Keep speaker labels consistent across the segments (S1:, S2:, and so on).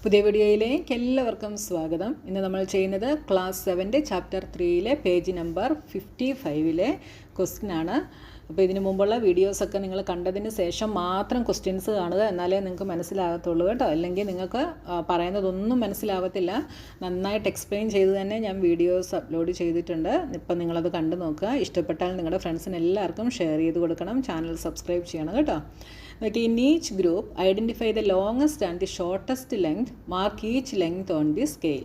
S1: പുതിയ വീഡിയോയിലേക്ക് എല്ലാവർക്കും സ്വാഗതം. ഇന്ന് നമ്മൾ ചെയ്യുന്നത് class 7 chapter 3 page number 55 question ആണ്. അപ്പോൾ ഇതിനു മുമ്പുള്ള വീഡിയോസൊക്കെ നിങ്ങൾ കണ്ടതിന് ശേഷം മാത്രം ക്വസ്റ്റ്യൻസ് കാണുക, എന്നാലേ നിങ്ങൾക്ക് മനസ്സിലാകത്തുള്ളൂ കേട്ടോ. അല്ലെങ്കിൽ നിങ്ങൾക്ക് പറയുന്നതൊന്നും മനസ്സിലാകത്തില്ല. നന്നായിട്ട് എക്സ്പ്ലെയിൻ ചെയ്ത് തന്നെ ഞാൻ വീഡിയോസ് അപ്ലോഡ് ചെയ്തിട്ടുണ്ട്. ഇപ്പം നിങ്ങളത് കണ്ടു നോക്കുക. ഇഷ്ടപ്പെട്ടാൽ നിങ്ങളുടെ ഫ്രണ്ട്സിന് എല്ലാവർക്കും ഷെയർ ചെയ്ത് കൊടുക്കണം. ചാനൽ സബ്സ്ക്രൈബ് ചെയ്യണം കേട്ടോ. In each group, identify the longest and the shortest length. Mark each length on the scale.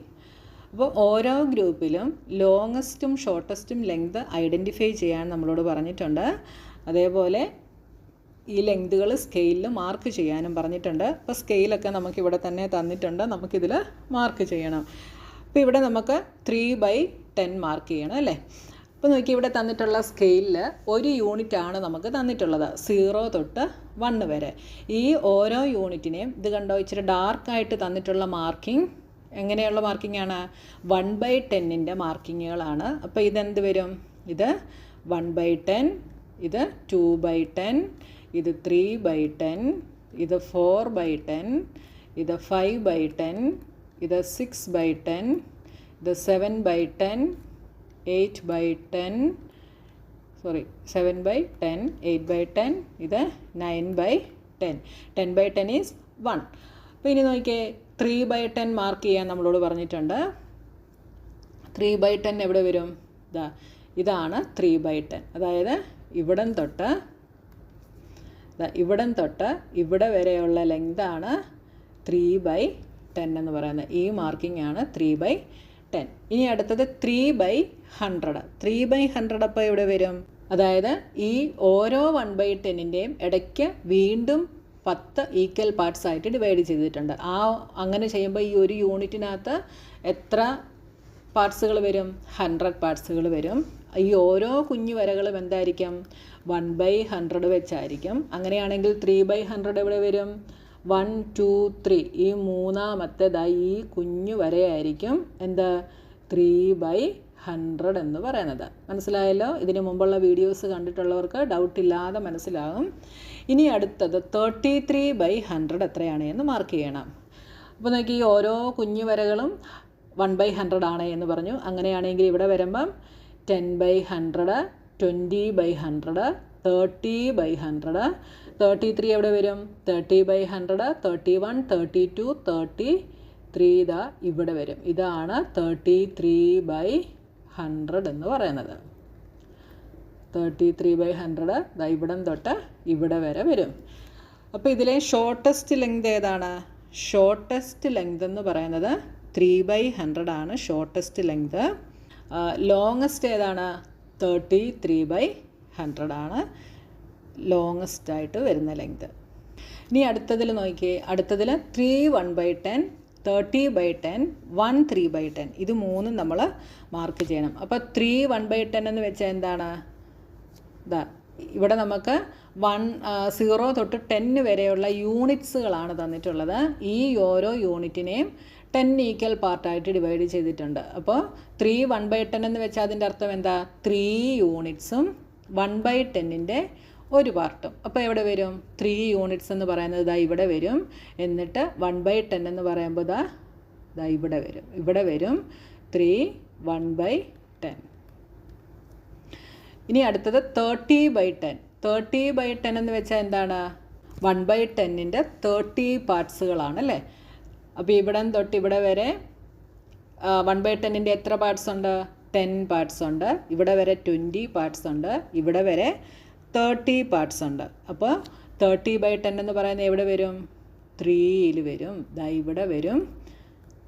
S1: അപ്പോൾ ഓരോ ഗ്രൂപ്പിലും ലോങ്ങസ്റ്റും ഷോർട്ടസ്റ്റും ലെങ്ത് ഐഡൻറ്റിഫൈ ചെയ്യാൻ നമ്മളോട് പറഞ്ഞിട്ടുണ്ട്. അതേപോലെ ഈ ലെങ്തുകൾ സ്കെയിലിൽ മാർക്ക് ചെയ്യാനും പറഞ്ഞിട്ടുണ്ട്. അപ്പോൾ സ്കെയിലൊക്കെ നമുക്കിവിടെ തന്നെ തന്നിട്ടുണ്ട്, നമുക്കിതിൽ മാർക്ക് ചെയ്യണം. അപ്പോൾ ഇവിടെ നമുക്ക് 3/10 മാർക്ക് ചെയ്യണം അല്ലേ. അപ്പോൾ നോക്കി, ഇവിടെ തന്നിട്ടുള്ള സ്കെയിലിൽ ഒരു യൂണിറ്റാണ് നമുക്ക് തന്നിട്ടുള്ളത്, 0 തൊട്ട് 1 വരെ. ഈ ഓരോ യൂണിറ്റിനെയും ഇത് കണ്ടോ, ഇച്ചിരി ഡാർക്കായിട്ട് തന്നിട്ടുള്ള മാർക്കിംഗ് എങ്ങനെയുള്ള മാർക്കിംഗ് ആണ്? 1/10ൻ്റെ മാർക്കിങ്ങുകളാണ്. അപ്പോൾ ഇതെന്ത് വരും? ഇത് 1/10, ഇത് 2/10, ഇത് 3/10, ഇത് 4/10, ഇത് 5/10, ഇത് 6/10, ഇത് 7/10, 8/10, 7/10, 8/10, ഇത് 9/10. 10/10 ഈസ് 1. അപ്പോൾ ഇനി നോക്കിയേ, 3/10 മാർക്ക് ചെയ്യാൻ നമ്മളോട് പറഞ്ഞിട്ടുണ്ട്. 3/10 എവിടെ വരും? ഇതാണ് 3/10. അതായത് ഇവിടം തൊട്ട് ഇവിടെ വരെയുള്ള ലെങ്താണ് 3/10 എന്ന് പറയുന്നത്. ഈ മാർക്കിംഗ് ആണ് 3/10. ഇനി അടുത്തത് 3/100. 3/100 അപ്പോൾ എവിടെ വരും? അതായത് ഈ ഓരോ 1/10ൻ്റെയും ഇടയ്ക്ക് വീണ്ടും 10 ഈക്വൽ പാർട്സ് ആയിട്ട് ഡിവൈഡ് ചെയ്തിട്ടുണ്ട്. അങ്ങനെ ചെയ്യുമ്പോൾ ഈ ഒരു യൂണിറ്റിനകത്ത് എത്ര പാർട്സുകൾ വരും? 100 പാർട്സുകൾ വരും. ഈ ഓരോ കുഞ്ഞു വരകളും എന്തായിരിക്കും? 1/100 വെച്ചായിരിക്കും. അങ്ങനെയാണെങ്കിൽ 3/100 എവിടെ വരും? 1, 2, 3. ഈ മൂന്നാമത്തേതായി ഈ കുഞ്ഞു വരയായിരിക്കും എന്ത്? 3/100 എന്ന് പറയുന്നത്. മനസ്സിലായല്ലോ? ഇതിനു മുമ്പുള്ള വീഡിയോസ് കണ്ടിട്ടുള്ളവർക്ക് ഡൗട്ടില്ലാതെ മനസ്സിലാകും. ഇനി അടുത്തത് 33/100 എത്രയാണ് എന്ന് മാർക്ക് ചെയ്യണം. അപ്പോൾ നോക്കി, ഈ ഓരോ കുഞ്ഞു വരകളും 1/100 ആണ് എന്ന് പറഞ്ഞു. അങ്ങനെയാണെങ്കിൽ ഇവിടെ വരുമ്പം 10/100, 20/100, 30/100. 33 എവിടെ വരും? 30/100, 31, 32, 33 ഇവിടെ വരും. ഇതാണ് 33/100 എന്ന് പറയുന്നത്. 33/100 ഇവിടം തൊട്ട് ഇവിടെ വരെ വരും. അപ്പോൾ ഇതിലെ ഷോർട്ടസ്റ്റ് ലെങ്ത് ഏതാണ്? ഷോർട്ടസ്റ്റ് ലെങ്ത് എന്ന് പറയുന്നത് 3/100 ആണ് ഷോർട്ടസ്റ്റ് ലെങ്ത്. ലോങ്ങസ്റ്റ് ഏതാണ്? 33/100 ആണ് ലോങ്ങസ്റ്റ് ആയിട്ട് വരുന്ന ലെങ്ത്. ഇനി അടുത്തതിൽ നോക്കിയേ, അടുത്തതിൽ 3 1/10, 30/10, 1 3/10. ഇത് മൂന്നും നമ്മൾ മാർക്ക് ചെയ്യണം. അപ്പോൾ 3 1/10 എന്ന് വെച്ചാൽ എന്താണ്? ഇവിടെ നമുക്ക് 0 തൊട്ട് 10 വരെയുള്ള യൂണിറ്റ്സുകളാണ് തന്നിട്ടുള്ളത്. ഈ ഓരോ യൂണിറ്റിനെയും 10 ഈക്വൽ പാർട്ടായിട്ട് ഡിവൈഡ് ചെയ്തിട്ടുണ്ട്. അപ്പോൾ 3 1/10 എന്ന് വെച്ചാൽ അതിൻ്റെ അർത്ഥം എന്താ? 3 യൂണിറ്റ്സും 1/10ൻ്റെ ഒരു പാർട്ടും. അപ്പോൾ എവിടെ വരും? 3 യൂണിറ്റ്സ് എന്ന് പറയുന്നത് ഇവിടെ വരും. എന്നിട്ട് 1/10 എന്ന് പറയുമ്പോൾ ഇവിടെ വരും. ഇവിടെ വരും 3 1/10. ഇനി അടുത്തത് 30/10. 30/10 എന്ന് വെച്ചാൽ എന്താണ്? 1/10ൻ്റെ 30 പാർട്സുകളാണ് അല്ലേ. അപ്പോൾ ഇവിടം തൊട്ട് ഇവിടെ വരെ 1/10ൻ്റെ എത്ര പാർട്സ് ഉണ്ട്? 10 പാർട്സ് ഉണ്ട്. ഇവിടെ വരെ 20 പാർട്സ് ഉണ്ട്. ഇവിടെ വരെ 30 പാർട്സ് ഉണ്ട്. അപ്പോൾ 30/10 എന്ന് പറയുന്നത് എവിടെ വരും? 3യിൽ വരും. ഇവിടെ വരും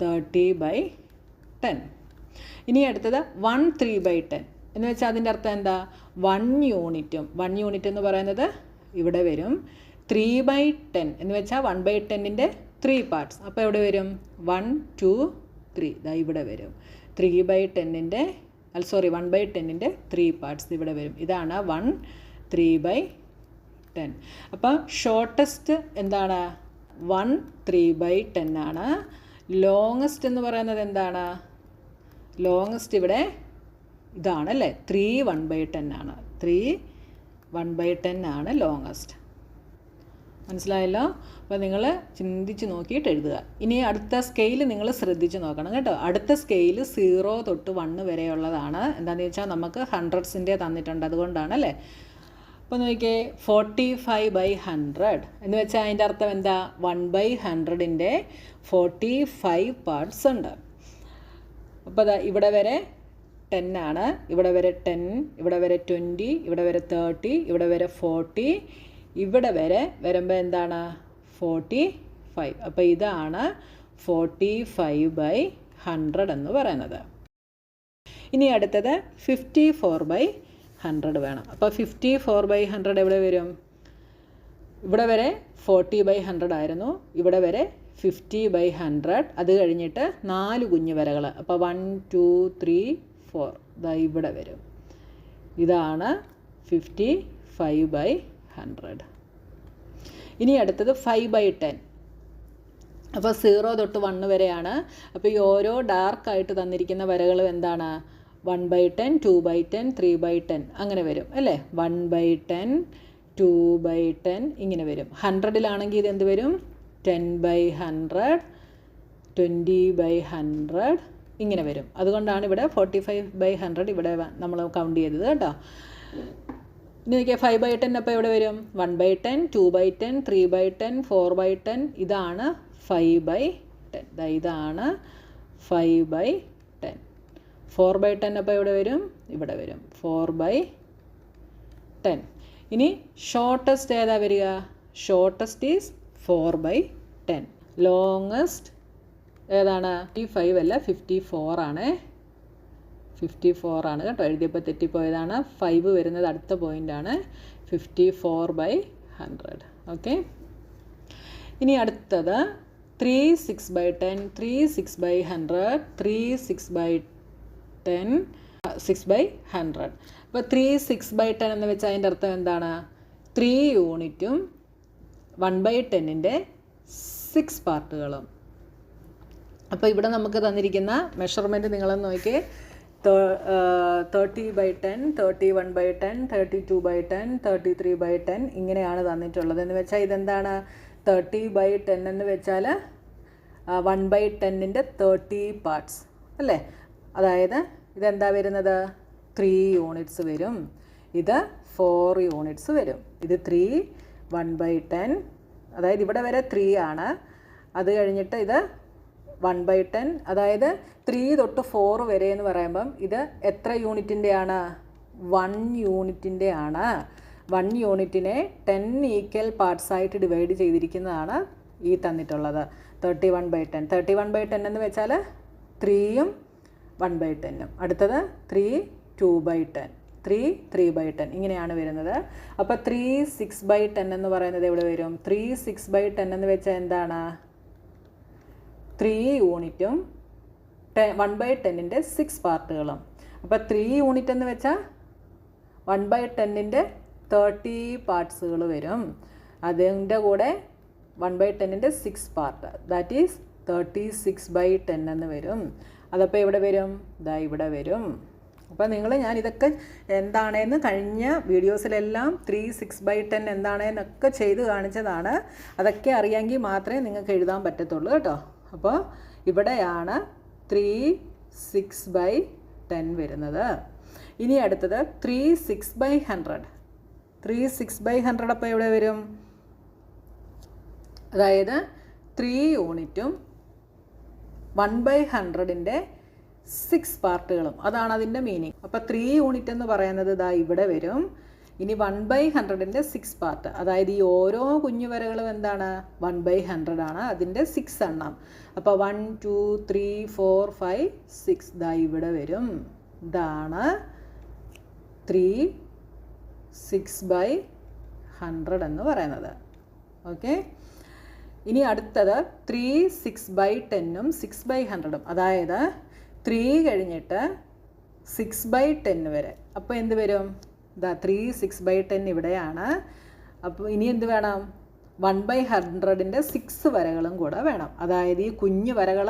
S1: 30/10. ഇനി അടുത്തത് 1 3/10 എന്ന് വെച്ചാൽ അതിൻ്റെ അർത്ഥം എന്താ? 1 യൂണിറ്റും 1 യൂണിറ്റ് എന്ന് പറയുന്നത് ഇവിടെ വരും. 3/10 എന്ന് വെച്ചാൽ 1/10ൻ്റെ 3 പാർട്സ്. അപ്പോൾ എവിടെ വരും? 1 2 3 ഇവിടെ വരും. 1/10ൻ്റെ 3 പാർട്സ് ഇവിടെ വരും. ഇതാണ് 1 3/10. അപ്പോൾ ഷോർട്ടസ്റ്റ് എന്താണ്? 1 3/10 ആണ്. ലോങ്ങസ്റ്റ് എന്ന് പറയുന്നത് എന്താണ്? ലോങ്ങസ്റ്റ് ഇവിടെ ഇതാണ് അല്ലേ, 3 1/10 ആണ്. 3 1/10 ആണ് ലോങ്ങസ്റ്റ്. മനസ്സിലായല്ലോ? അപ്പോൾ നിങ്ങൾ ചിന്തിച്ച് നോക്കിയിട്ട് എഴുതുക. ഇനി അടുത്ത സ്കെയിൽ നിങ്ങൾ ശ്രദ്ധിച്ച് നോക്കണം കേട്ടോ. അടുത്ത സ്കെയിൽ 0 തൊട്ട് 1 വരെയുള്ളതാണ്. എന്താണെന്ന് വെച്ചാൽ നമുക്ക് ഹൺഡ്രഡ്സിൻ്റെ തന്നിട്ടുണ്ട്, അതുകൊണ്ടാണ് അല്ലേ. അപ്പോൾ നോക്കിയേ, 45/100 എന്ന് വെച്ചാൽ അതിൻ്റെ അർത്ഥം എന്താ? 1/100ൻ്റെ 45 പാർട്സ് ഉണ്ട്. അപ്പോൾ അതാ ഇവിടെ വരെ 10 ആണ്, ഇവിടെ വരെ 10, ഇവിടെ വരെ 20, ഇവിടെ വരെ 30, ഇവിടെ വരെ 40, ഇവിടെ വരെ വരുമ്പോൾ എന്താണ്? 45. അപ്പോൾ ഇതാണ് 45/100 എന്ന് പറയുന്നത്. ഇനി അടുത്തത് 54/100 വേണം. അപ്പോൾ 54/100 എവിടെ വരും? ഇവിടെ വരെ 40/100 ആയിരുന്നു, ഇവിടെ വരെ 50/100, അത് കഴിഞ്ഞിട്ട് 4 കുഞ്ഞു വരകൾ. അപ്പോൾ 1 2 3 4 ഇതാ ഇവിടെ വരും. ഇതാണ് 55/100. ഇനി അടുത്തത് 5/10. അപ്പോൾ 0 തൊട്ട് 1 വരെയാണ്. അപ്പോൾ ഈ ഓരോ ഡാർക്കായിട്ട് തന്നിരിക്കുന്ന വരകളും എന്താണ്? 1/10, 2/10, 3/10 അങ്ങനെ വരും അല്ലേ. 1/10, 2/10 ഇങ്ങനെ വരും. 100ലാണെങ്കിൽ ഇത് എന്ത് വരും? 10/100, 20/100 ഇങ്ങനെ വരും. അതുകൊണ്ടാണ് ഇവിടെ 45/100 ഇവിടെ നമ്മൾ കൗണ്ട് ചെയ്തത് കേട്ടോ. ഇനി നോക്കിയാൽ 5/10 അപ്പോൾ എവിടെ വരും? 1/10, 2/10, 3/10, 4/10 ഇതാണ് 5/10. ഇതാണ് 5/10. 4/10 അപ്പോൾ എവിടെ വരും? ഇവിടെ വരും 4/10. ഇനി ഷോർട്ടസ്റ്റ് ഏതാ വരിക? Shortest is 4/10. ലോങ്ങസ്റ്റ് ഏതാണ്? 55 അല്ല, 54 ആണ്. 54 ആണ് കേട്ടോ, എഴുതിയപ്പോൾ തെറ്റിപ്പോയതാണ്. 5 വരുന്നത് അടുത്ത പോയിൻ്റാണ്. 54/100. ഓക്കെ. ഇനി അടുത്തത് 3/6/10, 3/6/100, 3/6/10, 6/100. അപ്പോൾ 3/6/10 എന്ന് വെച്ചാൽ അതിൻ്റെ അർത്ഥം എന്താണ്? 3 യൂണിറ്റും 1/10ൻ്റെ 6 പാർട്ടുകളും. അപ്പോൾ ഇവിടെ നമുക്ക് തന്നിരിക്കുന്ന മെഷർമെൻറ്റ് നിങ്ങളൊന്ന് നോക്കിയേ. 30/10, 31/10, 32/10, 33/10 ഇങ്ങനെയാണ് തന്നിട്ടുള്ളത്. എന്ന് വെച്ചാൽ ഇതെന്താണ്? 30/10 എന്ന് വെച്ചാൽ 1/10ൻ്റെ 30 പാർട്സ് അല്ലേ. അതായത് ഇതെന്താ വരുന്നത്? 3 യൂണിറ്റ്സ് വരും. ഇത് 4 യൂണിറ്റ്സ് വരും. ഇത് 3, 1/10, അതായത് ഇവിടെ വരെ 3 ആണ്. അത് കഴിഞ്ഞിട്ട് ഇത് 1/10, അതായത് 3 തൊട്ട് 4 വരെ എന്ന് പറയുമ്പം ഇത് എത്ര യൂണിറ്റിൻ്റെയാണ്? 1 യൂണിറ്റിൻ്റെ ആണ്. 1 യൂണിറ്റിനെ 10 ഈക്വൽ പാർട്സ് ആയിട്ട് ഡിവൈഡ് ചെയ്തിരിക്കുന്നതാണ് ഈ തന്നിട്ടുള്ളത് 31/10. 31/10 എന്ന് വെച്ചാൽ 3ഉം 1/10ഉം. അടുത്തത് 3 2/10, 3 3/10 ഇങ്ങനെയാണ് വരുന്നത്. അപ്പോൾ 3/6/10 എന്ന് പറയുന്നത് എവിടെ വരും? 3/6/10 എന്ന് വെച്ചാൽ എന്താണ്? 3 യൂണിറ്റും 1/10ൻ്റെ 6 പാർട്ടുകളും. അപ്പോൾ 3 യൂണിറ്റ് എന്ന് വെച്ചാൽ 1/10ൻ്റെ 30 പാർട്സുകൾ വരും. അതിൻ്റെ കൂടെ 1/10ൻ്റെ 6 പാർട്ട്, ദാറ്റ് ഈസ് 36/10 എന്ന് വരും. അതപ്പോൾ എവിടെ വരും? ഇതാ ഇവിടെ വരും. അപ്പോൾ ഞാൻ ഇതൊക്കെ എന്താണെന്ന് കഴിഞ്ഞ വീഡിയോസിലെല്ലാം 3/6/10 എന്താണെന്നൊക്കെ ചെയ്ത് കാണിച്ചതാണ്. അതൊക്കെ അറിയാമെങ്കിൽ മാത്രമേ നിങ്ങൾക്ക് എഴുതാൻ പറ്റത്തുള്ളൂ കേട്ടോ. അപ്പോൾ ഇവിടെയാണ് 3/6/10 വരുന്നത്. ഇനി അടുത്തത് 3/6/100. 3/6/100 അപ്പോൾ എവിടെ വരും? അതായത് 3 യൂണിറ്റും 1/100ൻ്റെ 6 പാർട്ടുകളും, അതാണ് അതിൻ്റെ മീനിങ്. അപ്പോൾ 3 യൂണിറ്റ് എന്ന് പറയുന്നത് ഇതാ ഇവിടെ വരും. ഇനി 1/100ൻ്റെ 6 പാർട്ട്, അതായത് ഈ ഓരോ കുഞ്ഞു വരകളും എന്താണ്? 1/100 ആണ്, അതിൻ്റെ 6 എണ്ണം. അപ്പോൾ 1 2 3 4 5 6 ഇതാ ഇവിടെ വരും. ഇതാണ് 3/6/100 എന്ന് പറയുന്നത്. ഓക്കെ. ഇനി അടുത്തത് 3/6/10ഉം 6/100ഉം, അതായത് 3 കഴിഞ്ഞിട്ട് 6/10 വരെ. അപ്പോൾ എന്ത് വരും? ഇതാ 3/6/10 ഇവിടെയാണ്. അപ്പോൾ ഇനി എന്ത് വേണം? 1/100ൻ്റെ 6 വരകളും കൂടെ വേണം. അതായത് ഈ കുഞ്ഞു വരകൾ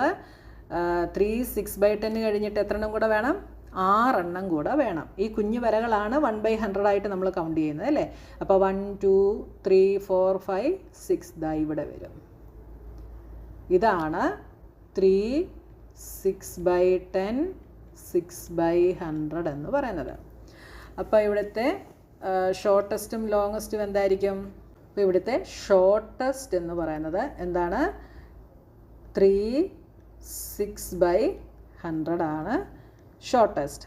S1: 3/6/10 കഴിഞ്ഞിട്ട് എത്ര എണ്ണം കൂടെ വേണം? 6 കൂടെ വേണം. ഈ കുഞ്ഞു വരകളാണ് 1/100 ആയിട്ട് നമ്മൾ കൗണ്ട് ചെയ്യുന്നത് അല്ലേ. അപ്പോൾ 1 2 3 4 5 6 ദാ ഇവിടെ വരും. ഇതാണ് 3 6/10 6/100 എന്ന് പറയുന്നത്. അപ്പോൾ ഇവിടുത്തെ ഷോർട്ടസ്റ്റും ലോങ്ങസ്റ്റും എന്തായിരിക്കും? അപ്പോൾ ഇവിടുത്തെ ഷോർട്ടസ്റ്റ് എന്ന് പറയുന്നത് എന്താണ്? 3 6/100 ആണ് ഷോർട്ടസ്റ്റ്.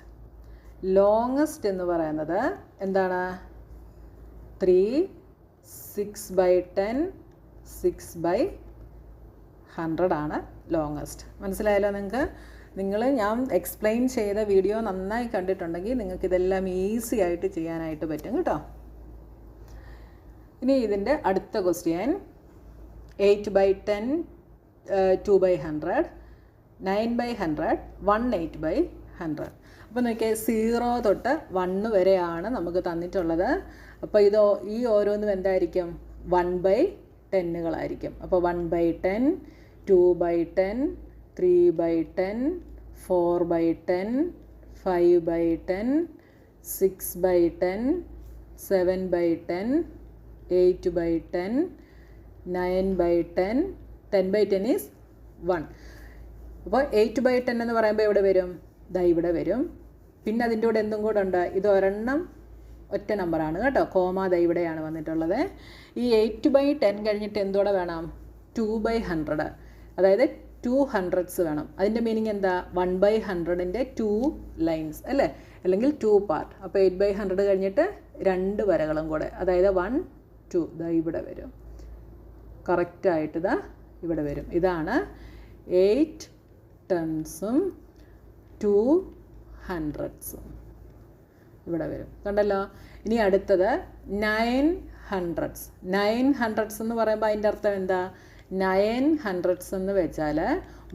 S1: ലോങ്ങസ്റ്റ് എന്ന് പറയുന്നത് എന്താണ്? 3 6/10 6/100 ആണ് ലോങ്ങസ്റ്റ്. മനസ്സിലായല്ലോ നിങ്ങൾക്ക്? ഞാൻ എക്സ്പ്ലെയിൻ ചെയ്ത വീഡിയോ നന്നായി കണ്ടിട്ടുണ്ടെങ്കിൽ നിങ്ങൾക്ക് ഇതെല്ലാം ഈസി ആയിട്ട് ചെയ്യാനായിട്ട് പറ്റും കേട്ടോ. ഇനി ഇതിൻ്റെ അടുത്ത ക്വസ്റ്റ്യൻ 8/10 2/100 9/100 18/100. അപ്പോൾ നോക്കിയാൽ 0 തൊട്ട് 1 വരെയാണ് നമുക്ക് തന്നിട്ടുള്ളത്. അപ്പോൾ ഈ ഓരോന്നും എന്തായിരിക്കും? 1/10 അപ്പോൾ 1/10 2/10 3/10 4/10 5/10 6/10 7/10 8/10 9/10 10/10 is 1. അപ്പോൾ 8/10 എന്ന് പറയുമ്പോൾ എവിടെ വരും? ദാ ഇവിടെ വരും. പിന്നെ അതിൻ്റെ കൂടെ എന്തും കൂടെ ഉണ്ട്? ഇത് ഒരെണ്ണം ഒറ്റ നമ്പറാണ് കേട്ടോ. കോമ ദാ ഇവിടെയാണ് വന്നിട്ടുള്ളത്. ഈ 8/10 കഴിഞ്ഞിട്ട് എന്തോടെ വേണം? 2/100, അതായത് 200s വേണം. അതിൻ്റെ മീനിങ് എന്താ? 1/100ൻ്റെ 2 ലൈൻസ് അല്ലേ, അല്ലെങ്കിൽ 2 പാർട്ട്. അപ്പോൾ 8/100 കഴിഞ്ഞിട്ട് 2 വരകളും കൂടെ, അതായത് 1 2 ദാ ഇവിടെ വരും. കറക്റ്റായിട്ട് ദാ ഇവിടെ വരും. ഇതാണ് 8 10s-ഉം 200s-ഉം ഇവിടെ വരും. കണ്ടല്ലോ. ഇനി അടുത്തത് 900s. 900s എന്ന് പറയുമ്പോൾ അതിൻ്റെ അർത്ഥം എന്താ? 900s എന്ന് വെച്ചാൽ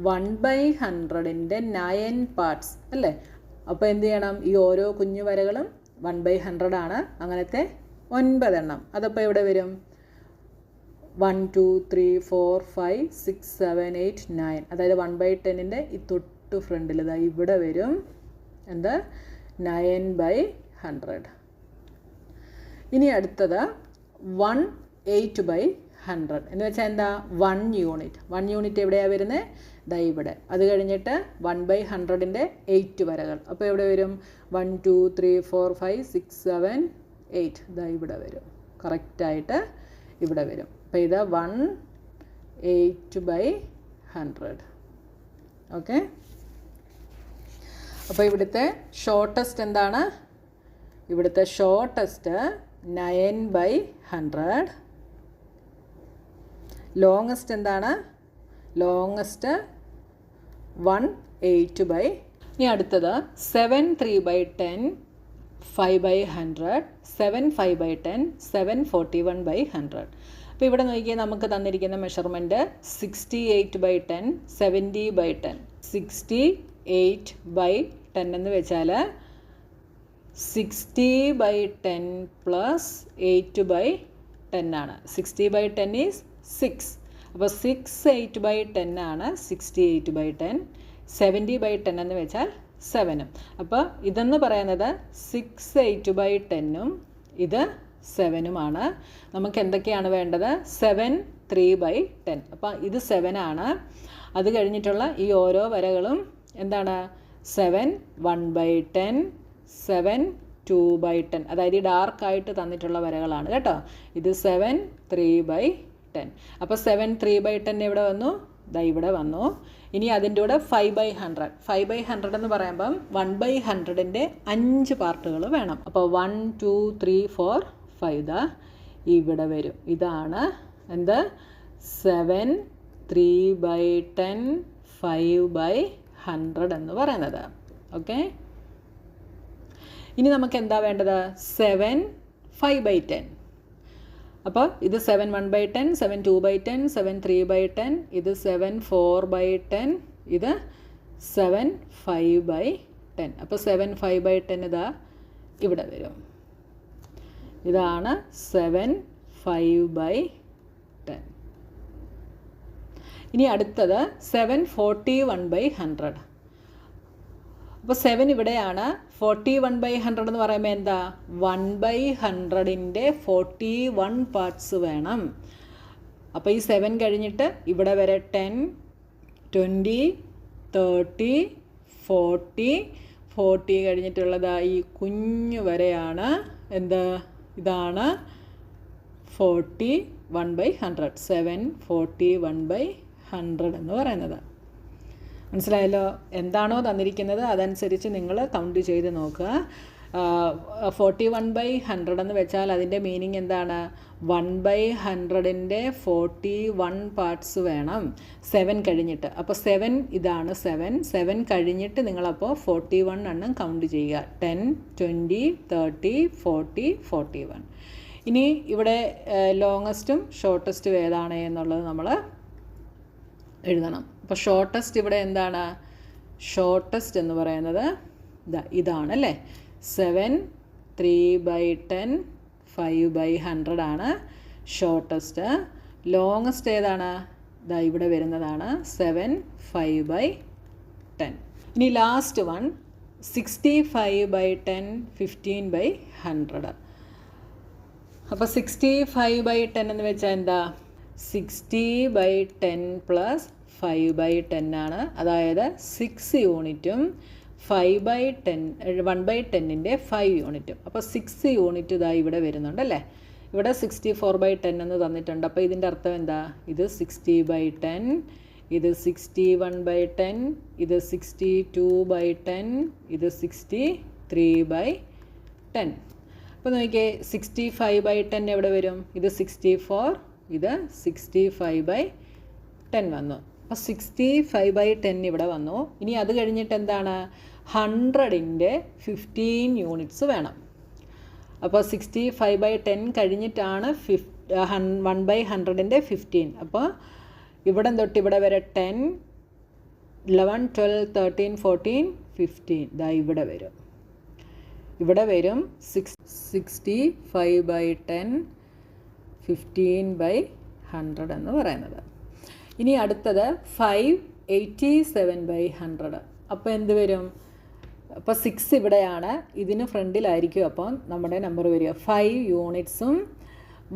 S1: 1/100ൻ്റെ 9 പാർട്സ് അല്ലേ. അപ്പോൾ എന്ത് ചെയ്യണം? ഈ ഓരോ കുഞ്ഞു വരകളും 1/100 ആണ്. അങ്ങനത്തെ 9 എണ്ണം. അതപ്പോൾ എവിടെ വരും? 1 2 3 4 5 6 7 8 9. അതായത് 1/10ൻ്റെ ഈ തൊട്ട് ഫ്രണ്ടിൽ ഇതാ ഇവിടെ വരും. എന്താ? 9/100. ഇനി അടുത്തത് 18/100 എന്ന് വെച്ചാൽ എന്താ? 1 യൂണിറ്റ്. 1 യൂണിറ്റ് എവിടെയാണ് വരുന്നത്? ദാ ഇവിടെ. അത് കഴിഞ്ഞിട്ട് 1/100ൻ്റെ 8 വരകൾ. അപ്പോൾ എവിടെ വരും? 1 2 3 4 5 6 7 8 ദാ ഇവിടെ വരും. കറക്റ്റായിട്ട് ഇവിടെ വരും. അപ്പോൾ ഇത് 18/100. ഓക്കെ. അപ്പോൾ ഇവിടുത്തെ ഷോർട്ടസ്റ്റ് എന്താണ്? ഇവിടുത്തെ ഷോർട്ടസ്റ്റ് 9/100. ലോങ്ങസ്റ്റ് എന്താണ്? ലോങ്ങസ്റ്റ് 18/. ഇനി അടുത്തത് 7 3/10 5/100 7 5/10 7 41/100. അപ്പോൾ ഇവിടെ നോക്കിയാൽ നമുക്ക് തന്നിരിക്കുന്ന മെഷർമെൻറ്റ് 68/10 70/10. 68/10 എന്ന് വെച്ചാൽ 60/10 പ്ലസ് 8/10 ആണ്. 60/10 ഈസ് 6. അപ്പോൾ 6 8/10 ആണ് 68/10. 70/10 എന്ന് വെച്ചാൽ 7. അപ്പോൾ ഇതെന്ന് പറയുന്നത് 6 8/10ഉം ഇത് 7ഉമാണ്. നമുക്ക് എന്തൊക്കെയാണ് വേണ്ടത്? 7 3/10. അപ്പോൾ ഇത് 7 ആണ്. അത് കഴിഞ്ഞിട്ടുള്ള ഈ ഓരോ വരകളും എന്താണ്? 7 1/10 7 2/10. അതായത് ഈ ഡാർക്കായിട്ട് തന്നിട്ടുള്ള വരകളാണ് കേട്ടോ. ഇത് 7 3/10. അപ്പോൾ 7 3/10 എവിടെ വന്നു? ദാ ഇവിടെ വന്നു. ഇനി അതിൻ്റെ കൂടെ 5/100. 5/100 എന്ന് പറയുമ്പം 1/100ൻ്റെ 5 പാർട്ടുകൾ വേണം. അപ്പോൾ 1 2 3 4 5 ദാ ഇവിടെ വരും. ഇതാണ് എന്ത്? 7 3/10 5/100 എന്ന് പറയുന്നത്. ഓക്കെ. ഇനി നമുക്ക് എന്താ വേണ്ടത്? 7 5/10. അപ്പോൾ ഇത് 7 1/10 7 2/10 7 3/10 ഇത് 7 4/10 ഇത് 7 5/10. അപ്പോൾ 7 5/10 ഇതാ ഇവിടെ വരും. ഇതാണ് 7 5/10. ഇനി അടുത്തത് 7 41/100. അപ്പോൾ 7 ഇവിടെയാണ്. 41/100 എന്ന് പറയുമ്പോൾ എന്താ, 1/100ൻ്റെ 41 പാർട്സ് വേണം. അപ്പോൾ ഈ 7 കഴിഞ്ഞിട്ട് ഇവിടെ വരെ 10, 20, 30, 40 കഴിഞ്ഞിട്ടുള്ളതാ ഈ കുഞ്ഞു വരെയാണ് എന്ത്, ഇതാണ് 41/100. 7 41/100 എന്ന് പറയുന്നത്. മനസ്സിലായല്ലോ? എന്താണോ തന്നിരിക്കുന്നത് അതനുസരിച്ച് നിങ്ങൾ കൗണ്ട് ചെയ്ത് നോക്കുക. 41/100 എന്ന് വെച്ചാൽ അതിൻ്റെ മീനിങ് എന്താണ്, 1/100ൻ്റെ 41 പാർട്സ് വേണം 7 കഴിഞ്ഞിട്ട്. അപ്പോൾ 7 ഇതാണ് 7 കഴിഞ്ഞിട്ട് നിങ്ങളപ്പോൾ 41 എണ്ണം കൗണ്ട് ചെയ്യുക. 10, 20, 30, 40, 41. ഇനി ഇവിടെ ലോങ്ങസ്റ്റും ഷോർട്ടസ്റ്റും ഏതാണ് എന്നുള്ളത് നമ്മൾ എഴുതണം. അപ്പോൾ ഷോർട്ടസ്റ്റ് ഇവിടെ എന്താണ്, ഷോർട്ടസ്റ്റ് എന്ന് പറയുന്നത് ഇതാണല്ലേ, 7 3/10 5/100 ആണ് ഷോർട്ടസ്റ്റ്. ലോങ്ങസ്റ്റ് ഏതാണ്, ഇവിടെ വരുന്നതാണ് 7 5/10. ഇനി ലാസ്റ്റ് വൺ 65/10 15/100. അപ്പോൾ 65/10 എന്ന് വെച്ചാൽ എന്താ, 60/10 + 5/10 ആണ്. അതായത് 6 യൂണിറ്റും 5/10 1/10ൻ്റെ 5 യൂണിറ്റും. അപ്പോൾ 6 യൂണിറ്റ് ഇതാ ഇവിടെ വരുന്നുണ്ടല്ലേ. ഇവിടെ 64/10 എന്ന് തന്നിട്ടുണ്ട്. അപ്പോൾ ഇതിൻ്റെ അർത്ഥം എന്താ, ഇത് 60/10, ഇത് 61/10, ഇത് 62/10, ഇത് 63/10. അപ്പോൾ നോക്കിയേ, 65/10 എവിടെ വരും, ഇത് 64, ഇത് 65/10 വന്നു. അപ്പോൾ 65/10 ഇവിടെ വന്നു. ഇനി അത് കഴിഞ്ഞിട്ട് എന്താണ്, 100ൻ്റെ 15 യൂണിറ്റ്സ് വേണം. അപ്പോൾ 65/10 കഴിഞ്ഞിട്ടാണ് 1/100ൻ്റെ 15. അപ്പോൾ ഇവിടെ തൊട്ട് ഇവിടെ വരെ 10, 11, 12, 13, 14, 15 ഇതാ ഇവിടെ വരും. ഇവിടെ വരും 65/10 15/100 എന്ന് പറയുന്നത്. ഇനി അടുത്തത് 587/100. അപ്പോൾ എന്ത് വരും, അപ്പോൾ 6 ഇവിടെയാണ്, ഇതിന് ഫ്രണ്ടിലായിരിക്കും അപ്പോൾ നമ്മുടെ നമ്പർ വരിക. 5 യൂണിറ്റ്സും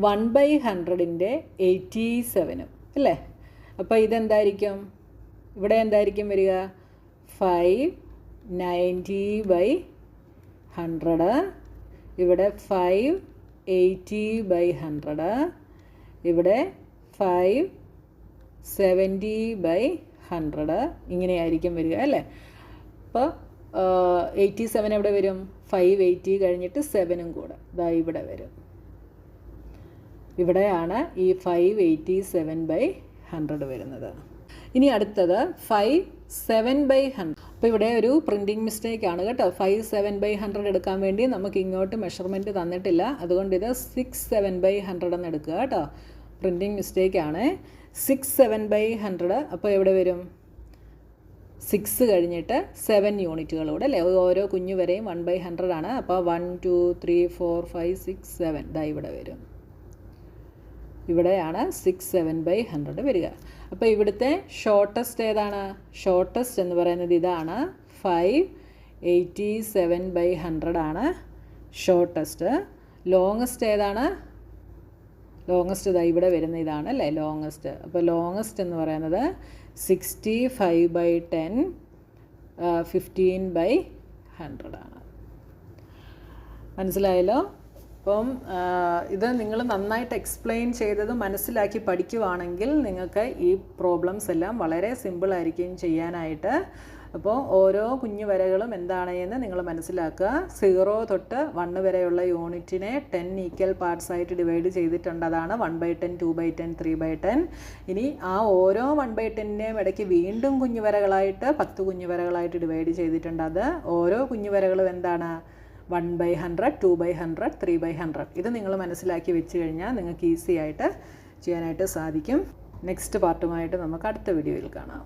S1: 1/100ൻ്റെ 87ഉം അല്ലേ. അപ്പോൾ ഇതെന്തായിരിക്കും, ഇവിടെ എന്തായിരിക്കും വരിക, 590/100, ഇവിടെ 580/100, ഇവിടെ 570/100 ഇങ്ങനെയായിരിക്കും വരിക അല്ലേ. അപ്പോൾ 87 എവിടെ വരും, 580 കഴിഞ്ഞിട്ട് 7ഉം കൂടെ ഇതാ ഇവിടെ വരും. ഇവിടെയാണ് ഈ 587/100 വരുന്നത്. ഇനി അടുത്തത് 57/100. അപ്പോൾ ഇവിടെ ഒരു പ്രിൻറ്റിങ് മിസ്റ്റേക്കാണ് കേട്ടോ. 57/100 എടുക്കാൻ വേണ്ടി നമുക്ക് ഇങ്ങോട്ട് മെഷർമെൻറ്റ് തന്നിട്ടില്ല, അതുകൊണ്ട് ഇത് 67/100 എന്ന് എടുക്കുക കേട്ടോ. പ്രിൻറ്റിങ് മിസ്റ്റേക്കാണ്. 67/100. അപ്പോൾ എവിടെ വരും, 6 കഴിഞ്ഞിട്ട് 7 യൂണിറ്റുകളൂടെ അല്ലേ, ഓരോ കുഞ്ഞു വരെയും 1/100 ആണ്. അപ്പോൾ 1 2 3 4 5 6 7 ഇതാ ഇവിടെ വരും. ഇവിടെയാണ് 67/100 വരിക. അപ്പോൾ ഇവിടുത്തെ ഷോർട്ടസ്റ്റ് ഏതാണ്, ഷോർട്ടസ്റ്റ് എന്ന് പറയുന്നത് ഇതാണ്, 587/100 ആണ് ഷോർട്ടസ്റ്റ്. ലോങ്ങസ്റ്റ് ഏതാണ്, ലോങ്ങസ്റ്റ് ഇതാ ഇവിടെ വരുന്ന ഇതാണ് അല്ലേ ലോങ്ങസ്റ്റ്. അപ്പോൾ ലോങ്ങസ്റ്റ് എന്ന് പറയുന്നത് 65/10 15/100 ആണ്. മനസ്സിലായല്ലോ? അപ്പം ഇത് നിങ്ങൾ നന്നായിട്ട് എക്സ്പ്ലെയിൻ ചെയ്തത് മനസ്സിലാക്കി പഠിക്കുവാണെങ്കിൽ നിങ്ങൾക്ക് ഈ പ്രോബ്ലംസ് എല്ലാം വളരെ സിമ്പിളായിരിക്കും ചെയ്യാനായിട്ട്. അപ്പോൾ ഓരോ കുഞ്ഞു വരകളും എന്താണ് എന്ന് നിങ്ങൾ മനസ്സിലാക്കുക. 0 തൊട്ട് 1 വരെയുള്ള യൂണിറ്റിനെ 10 ഈക്വൽ പാർട്സ് ആയിട്ട് ഡിവൈഡ് ചെയ്തിട്ടുണ്ട്. അതാണ് 1/10, 2/10, 3/10. ഇനി ആ ഓരോ 1/10ൻ്റെയും ഇടയ്ക്ക് വീണ്ടും കുഞ്ഞുവരകളായിട്ട് 10 കുഞ്ഞുവരകളായിട്ട് ഡിവൈഡ് ചെയ്തിട്ടുണ്ട്. അത് ഓരോ കുഞ്ഞുവരകളും എന്താണ്, 1/100, 2/100, 3/100. ഇത് നിങ്ങൾ മനസ്സിലാക്കി വെച്ച് കഴിഞ്ഞാൽ നിങ്ങൾക്ക് ഈസി ആയിട്ട് ചെയ്യാനായിട്ട് സാധിക്കും. നെക്സ്റ്റ് പാർട്ടുമായിട്ട് നമുക്ക് അടുത്ത വീഡിയോയിൽ കാണാം.